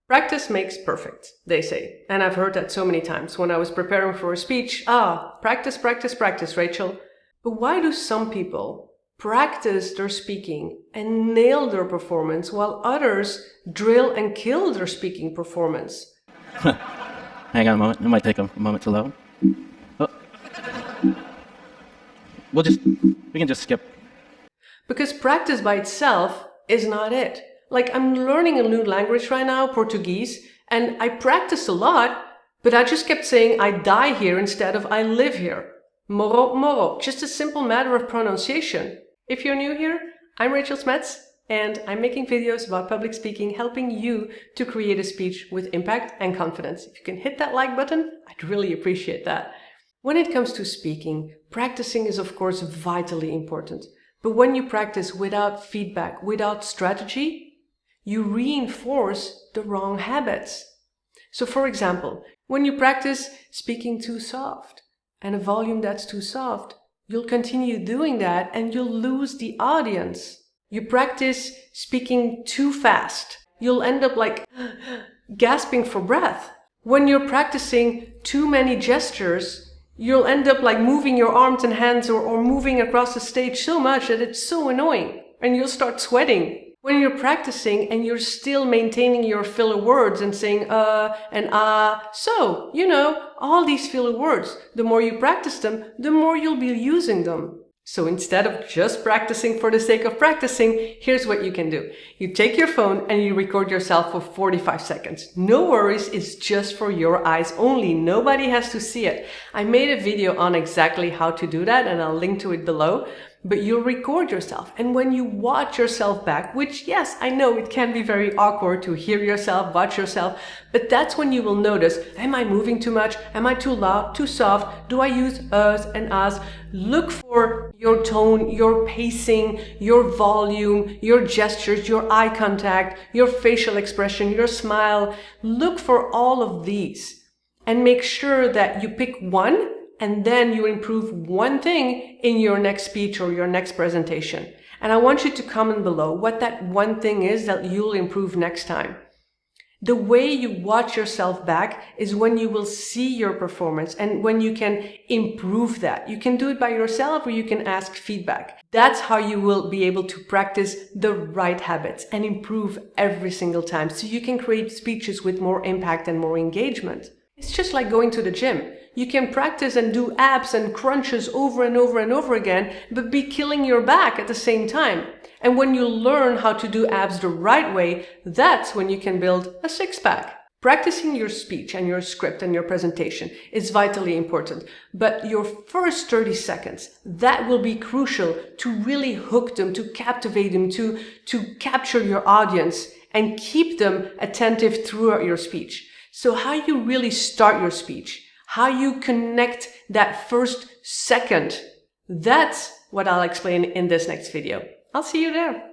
Practice makes perfect, they say. And I've heard that so many times when I was preparing for a speech. Practice, practice, practice, Rachel. But why do some people practice their speaking and nail their performance while others drill and kill their speaking performance? Hang on a moment. It might take a moment to load. Oh. We can just skip. Because practice by itself is not it. Like, I'm learning a new language right now, Portuguese, and I practiced a lot, but I just kept saying I die here instead of I live here. Moro, moro, just a simple matter of pronunciation. If you're new here, I'm Rachel Smets, and I'm making videos about public speaking, helping you to create a speech with impact and confidence. If you can hit that like button, I'd really appreciate that. When it comes to speaking, practicing is of course vitally important. But when you practice without feedback, without strategy, you reinforce the wrong habits. So for example, when you practice speaking too soft and a volume that's too soft, you'll continue doing that and you'll lose the audience. You practice speaking too fast, you'll end up like gasping for breath. When you're practicing too many gestures, you'll end up like moving your arms and hands or moving across the stage so much that it's so annoying and you'll start sweating. When you're practicing and you're still maintaining your filler words and saying and so, you know, all these filler words, the more you practice them, the more you'll be using them. So instead of just practicing for the sake of practicing, here's what you can do. You take your phone and you record yourself for 45 seconds. No worries, it's just for your eyes only. Nobody has to see it. I made a video on exactly how to do that and I'll link to it below. But you'll record yourself, and when you watch yourself back, which yes, I know it can be very awkward to hear yourself, watch yourself, but that's when you will notice, am I moving too much? Am I too loud, too soft? Do I use uhhs and ahhs? Look for your tone, your pacing, your volume, your gestures, your eye contact, your facial expression, your smile. Look for all of these and make sure that you pick one and then you improve one thing in your next speech or your next presentation. And I want you to comment below what that one thing is that you'll improve next time. The way you watch yourself back is when you will see your performance and when you can improve that. You can do it by yourself or you can ask feedback. That's how you will be able to practice the right habits and improve every single time so you can create speeches with more impact and more engagement. It's just like going to the gym. You can practice and do abs and crunches over and over and over again, but be killing your back at the same time. And when you learn how to do abs the right way, that's when you can build a six-pack. Practicing your speech and your script and your presentation is vitally important, but your first 30 seconds, that will be crucial to really hook them, to captivate them, to capture your audience and keep them attentive throughout your speech. So how you really start your speech, how you connect that first second, that's what I'll explain in this next video. I'll see you there.